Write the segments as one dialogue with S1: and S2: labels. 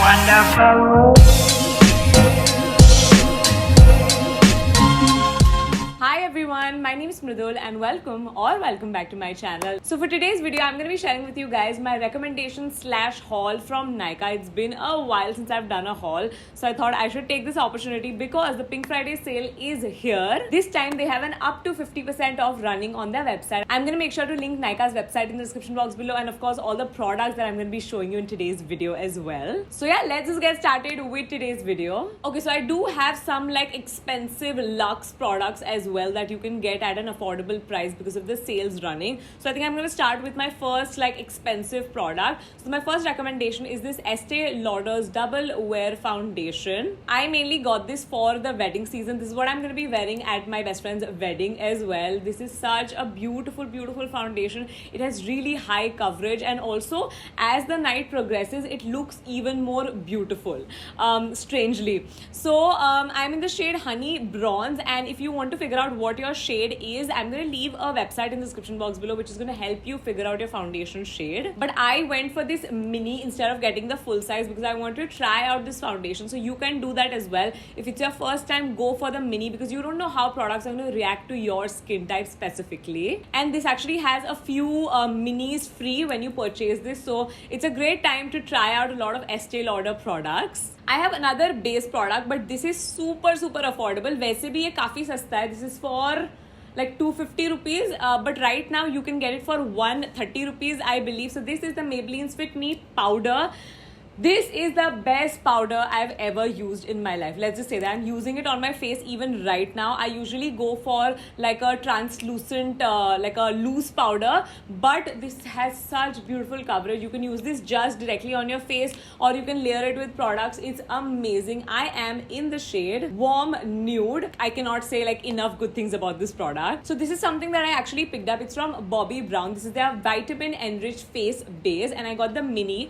S1: Wonderful.
S2: Hi everyone, my name is Mridul and welcome back to my channel. So for today's video, I'm going to be sharing with you guys my recommendation / haul from Nykaa. It's been a while since I've done a haul, so I thought I should take this opportunity because the Pink Friday sale is here. This time they have an up to 50% off running on their website. I'm going to make sure to link Nykaa's website in the description box below, and of course all the products that I'm going to be showing you in today's video as well. So yeah, let's just get started with today's video. Okay, so I do have some like expensive luxe products as well that you can get at an affordable price because of the sales running. So I think I'm going to start with my first like expensive product. So my first recommendation is this Estee Lauder's Double Wear Foundation. I mainly got this for the wedding season. This is what I'm going to be wearing at my best friend's wedding as well. This is such a beautiful foundation. It has really high coverage, and also as the night progresses it looks even more beautiful, strangely. So I'm in the shade Honey Bronze, and if you want to figure out what your shade is, I'm going to leave a website in the description box below which is going to help you figure out your foundation shade. But I went for this mini instead of getting the full size because I want to try out this foundation. So you can do that as well. If it's your first time, go for the mini because you don't know how products are going to react to your skin type specifically. And this actually has a few minis free when you purchase this, so it's a great time to try out a lot of Estee Lauder products. I have another base product, but this is super affordable. वैसे भी ये काफी सस्ता है. This is for like 250 rupees, but right now you can get it for 130 rupees, I believe. So this is the Maybelline Fit Me powder. This is the best powder I've ever used in my life. Let's just say that I'm using it on my face even right now. I usually go for like a translucent, like a loose powder, but this has such beautiful coverage. You can use this just directly on your face, or you can layer it with products. It's amazing. I am in the shade Warm Nude. I cannot say like enough good things about this product. So this is something that I actually picked up. It's from Bobbi Brown. This is their vitamin enriched face base, and I got the mini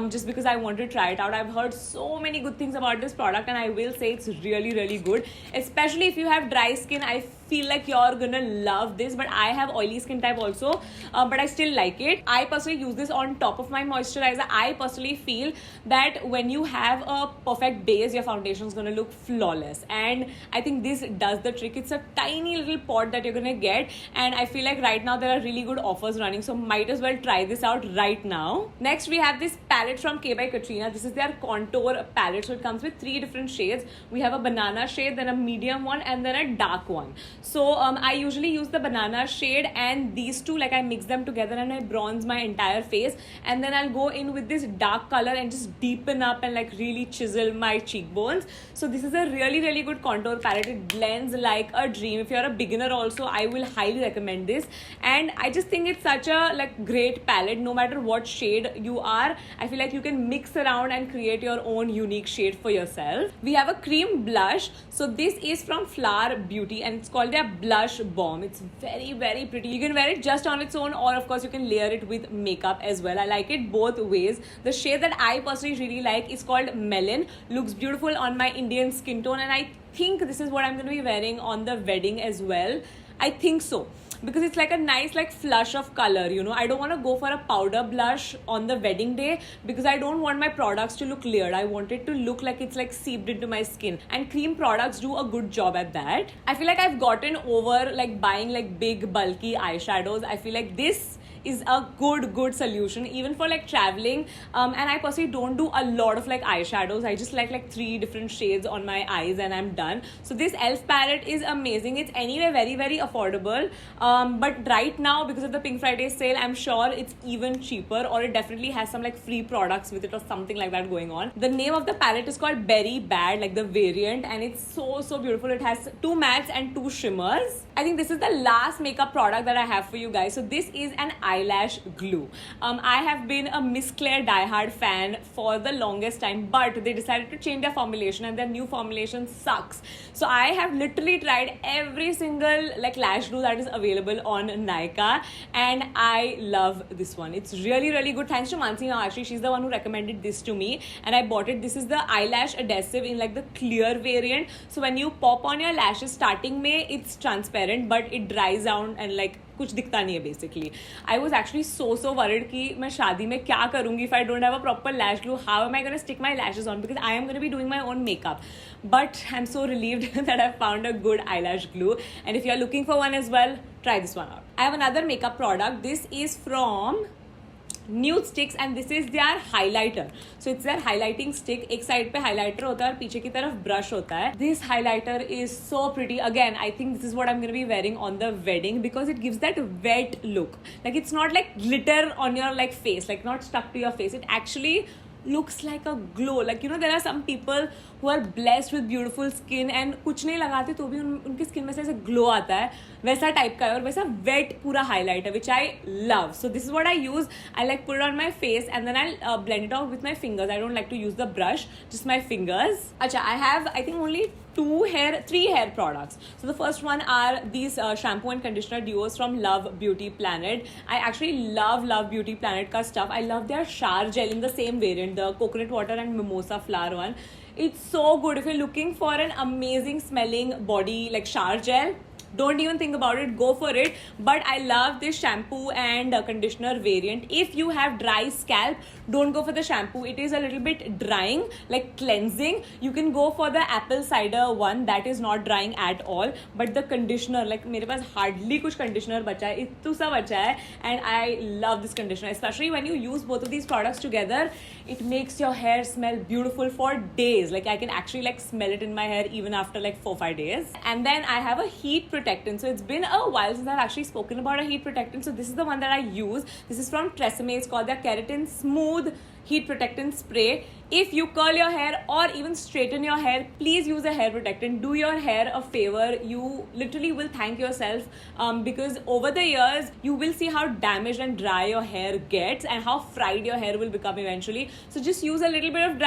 S2: just because I want to try it out. I've heard so many good things about this product, and I will say it's really good, especially if you have dry skin. I feel like you're gonna love this, but I have oily skin type also, but I still like it. I personally use this on top of my moisturizer. I personally feel that when you have a perfect base, your foundation is gonna look flawless, and I think this does the trick. It's a tiny little pot that you're gonna get, and I feel like right now there are really good offers running, so might as well try this out right now. Next we have this palette from K by Katrina. This is their contour palette, so it comes with 3 different shades. We have a banana shade, then a medium one, and then a dark one. So I usually use the banana shade, and these two, like I mix them together and I bronze my entire face, and then I'll go in with this dark color and just deepen up and like really chisel my cheekbones. So this is a really good contour palette. It blends like a dream. If you're a beginner also, I will highly recommend this, and I just think it's such a like great palette. No matter what shade you are, I feel like you can mix around and create your own unique shade for yourself. We have a cream blush. So this is from Flower Beauty, and it's called their Blush Bomb. It's very pretty. You can wear it just on its own, or of course you can layer it with makeup as well. I like it both ways. The shade that I personally really like is called Melon. Looks beautiful on my Indian skin tone, and I think this is what I'm going to be wearing on the wedding as well. I think so, because it's like a nice like flush of color, you know. I don't want to go for a powder blush on the wedding day because I don't want my products to look layered. I want it to look like it's like seeped into my skin, and cream products do a good job at that. I feel like I've gotten over like buying like big bulky eyeshadows. I feel like this is a good solution even for like traveling, and I personally don't do a lot of like eyeshadows. I just like 3 different shades on my eyes and I'm done. So this e.l.f. palette is amazing. It's anyway very affordable, but right now because of the Pink Friday sale, I'm sure it's even cheaper, or it definitely has some like free products with it or something like that going on. The name of the palette is called Berry Bad, like the variant, and it's so beautiful. It has 2 mattes and 2 shimmers. I think this is the last makeup product that I have for you guys. So this is an eyelash glue. I have been a Miss Claire diehard fan for the longest time, but they decided to change their formulation, and their new formulation sucks. So I have literally tried every single like lash glue that is available on Nykaa, and I love this one. It's really good. Thanks to Mansi now, actually she's the one who recommended this to me, and I bought it. This is the eyelash adhesive in like the clear variant. So when you pop on your lashes, starting May it's transparent, but it dries down and like कुछ दिखता नहीं है basically. I was actually so worried कि मैं शादी में क्या करूँगी if I don't have a proper lash glue. How am I going to stick my lashes on? Because I am going to be doing my own makeup. But I'm so relieved that I've found a good eyelash glue. And if you're looking for one as well, try this one out. I have another makeup product. This is from Nude Sticks and this is their highlighter. So it's their highlighting stick. एक side पे highlighter होता है और पीछे की तरफ brush होता है. This highlighter is so pretty. Again, I think this is what I'm going to be wearing on the wedding because it gives that wet look. Like it's not like glitter on your like face, like not stuck to your face. It actually looks like a glow. Like you know there are some people who are blessed with beautiful skin and कुछ नहीं लगाते तो भी उनकी skin में से ऐसे glow आता है, वैसा टाइप का है और वैसा वेट पूरा हाईलाइट है which I love. So this is what I use. I like put it on my face and then I'll blend it out with my fingers. I don't like to use the brush, just my fingers. Acha, I have I think only three hair products. So the first one are these shampoo and conditioner duos from Love Beauty Planet. I actually love Beauty Planet ka stuff. I love their shower gel in the same variant, the coconut water and mimosa flower one. It's so good if you're looking for an amazing smelling body like shower gel. Don't even think about it, go for it. But I love this shampoo and conditioner variant. If you have dry scalp, don't go for the shampoo. It is a little bit drying, like cleansing. You can go for the apple cider one that is not drying at all. But the conditioner, like मेरे पास hardly कुछ conditioner बचा है, इतना सा बचा है, and I love this conditioner. Especially when you use both of these products together, it makes your hair smell beautiful for days. Like I can actually like smell it in my hair even after like 4-5 days. And then I have a heat protectant. So it's been a while since I've actually spoken about a heat protectant. So this is the one that I use. This is from Tresemme. It's called the Keratin Smooth Heat Protectant Spray. If you curl your hair or even straighten your hair, please use a hair protectant. Do your hair a favor. You literally will thank yourself because over the years, you will see how damaged and dry your hair gets and how fried your hair will become eventually. So just use a little bit of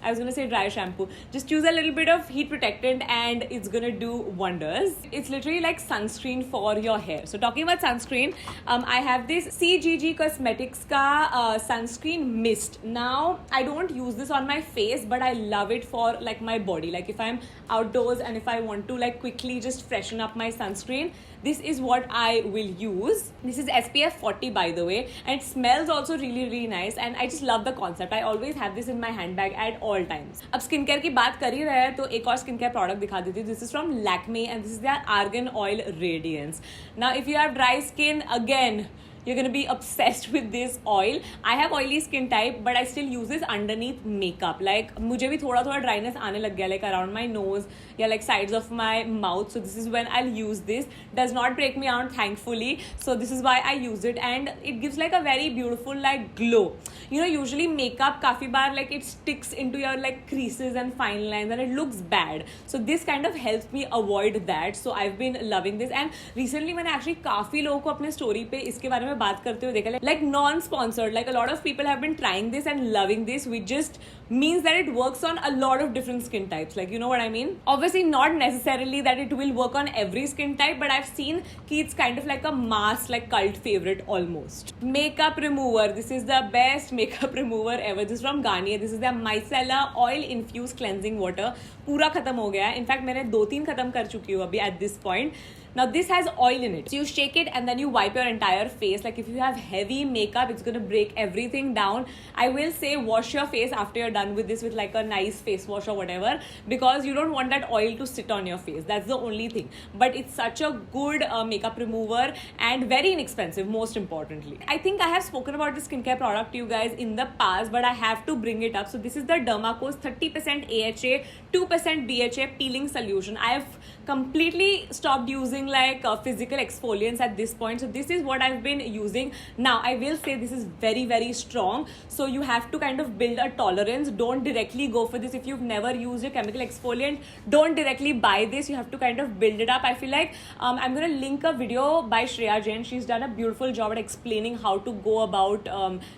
S2: I was going to say dry shampoo. Just use a little bit of heat protectant and it's going to do wonders. It's literally like sunscreen for your hair. So talking about sunscreen, I have this CGG Cosmetics ka sunscreen mist. Now, I don't use this on my face, but I love it for like my body. Like if I'm outdoors and if I want to like quickly just freshen up my sunscreen, this is what I will use. This is SPF 40 by the way, and it smells also really nice and I just love the concept. I always have this in my handbag at all times. अब skincare की बात कर ही रहे हैं तो एक और skincare product दिखा देती हूँ. This is from Lakme and this is their Argan Oil Radiance. Now if you have dry skin, again you're gonna be obsessed with this oil. I have oily skin type, but I still use this underneath makeup. Like मुझे भी थोड़ा dryness आने लग गया, like around my nose, yeah, like sides of my mouth. So this is when I'll use this. Does not break me out, thankfully. So this is why I use it, and it gives like a very beautiful like glow. You know, usually makeup काफी बार like it sticks into your like creases and fine lines, and it looks bad. So this kind of helps me avoid that. So I've been loving this, and recently मैंने actually काफी लोगों को अपने story पे इसके बारे में बात करते हुए देखा, like non-sponsored, like a lot of people have been trying this and loving this, which just means that it works on a lot of different skin types. Like, you know what I mean? Obviously not necessarily that it will work on every skin type, but I've seen कि it's kind of like a mass like cult favorite almost. Makeup remover. This is the best makeup remover ever. This is from Garnier. This is their micellar oil infused cleansing water. पूरा खत्म हो गया है. In fact मैंने 2-3 खत्म कर चुकी हूँ अभी at this point. Now this has oil in it. So you shake it and then you wipe your entire face. Like if you have heavy makeup, it's going to break everything down. I will say wash your face after you're done with this with like a nice face wash or whatever, because you don't want that oil to sit on your face. That's the only thing. But it's such a good makeup remover and very inexpensive, most importantly. I think I have spoken about this skincare product to you guys in the past, but I have to bring it up. So this is the Dermaco's 30% AHA, 2% BHA peeling solution. I have completely stopped using like physical exfoliants at this point. So this is what I've been using. Now I will say this is very strong, so you have to kind of build a tolerance. Don't directly go for this. If you've never used a chemical exfoliant, don't directly buy this. You have to kind of build it up. I feel like I'm gonna link a video by Shreya Jain. She's done a beautiful job at explaining how to go about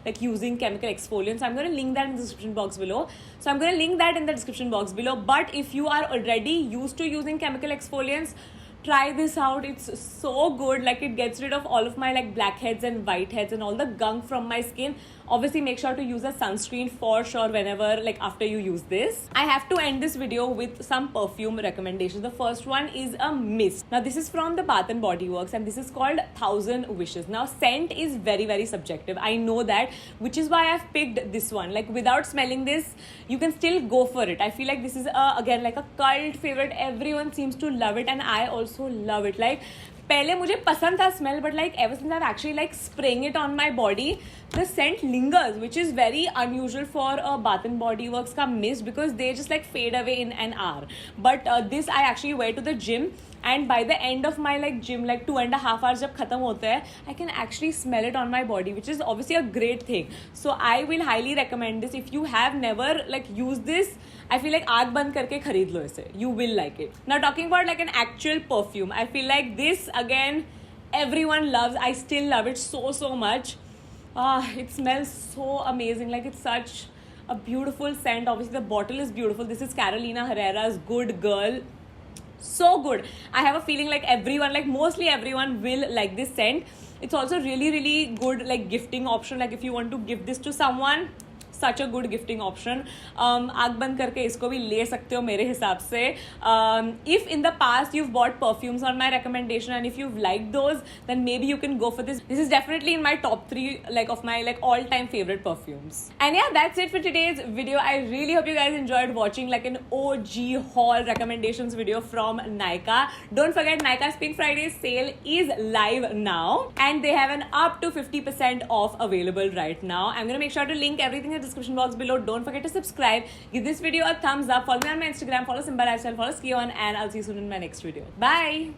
S2: like using chemical exfoliants. I'm gonna link that in the description box below. But if you are already used to using chemical exfoliants, try this out. It's so good. Like it gets rid of all of my like blackheads and whiteheads and all the gunk from my skin. obviously make sure to use a sunscreen for sure whenever, like after you use this. I have to end this video with some perfume recommendations. The first one is a mist. Now this is from the Bath and Body Works and this is called 1000 Wishes. Now scent is very subjective, I know that, which is why I've picked this one. Like without smelling this, you can still go for it. I feel like this is again like a cult favorite. Everyone seems to love it and I also love it. Like पहले मुझे पसंद था smell, but like ever since I've actually like spraying it on my body, the scent lingers, which is very unusual for a Bath and Body Works का mist because they just like fade away in an hour. But this I actually wear to the gym and by the end of my like gym, like 2.5 hours जब खत्म होता है, I can actually smell it on my body, which is obviously a great thing. So I will highly recommend this. If you have never like used this, I feel like आँख बंद करके खरीद लो इसे. You will like it. Now talking about like an actual perfume, I feel like this again everyone loves. I still love it so much. It smells so amazing. Like it's such a beautiful scent. Obviously the bottle is beautiful. This is Carolina Herrera's Good Girl. So good. I have a feeling like everyone, like mostly everyone will like this scent. It's also really good like gifting option. Like if you want to give this to someone, such a good gifting option. आँख बंद करके इसको भी ले सकते हो मेरे हिसाब से. If in the past you've bought perfumes on my recommendation and if you've liked those, then maybe you can go for this. This is definitely in my top 3 like of my like all-time favorite perfumes. And yeah, that's it for today's video. I really hope you guys enjoyed watching like an OG haul recommendations video from Nykaa. Don't forget Nykaa's Pink Friday sale is live now and they have an up to 50% off available right now. I'm gonna make sure to link everything in the description box below. Don't forget to subscribe, give this video a thumbs up, follow me on my Instagram, follow Simba Lifestyle, follow Skion, and I'll see you soon in my next video. Bye.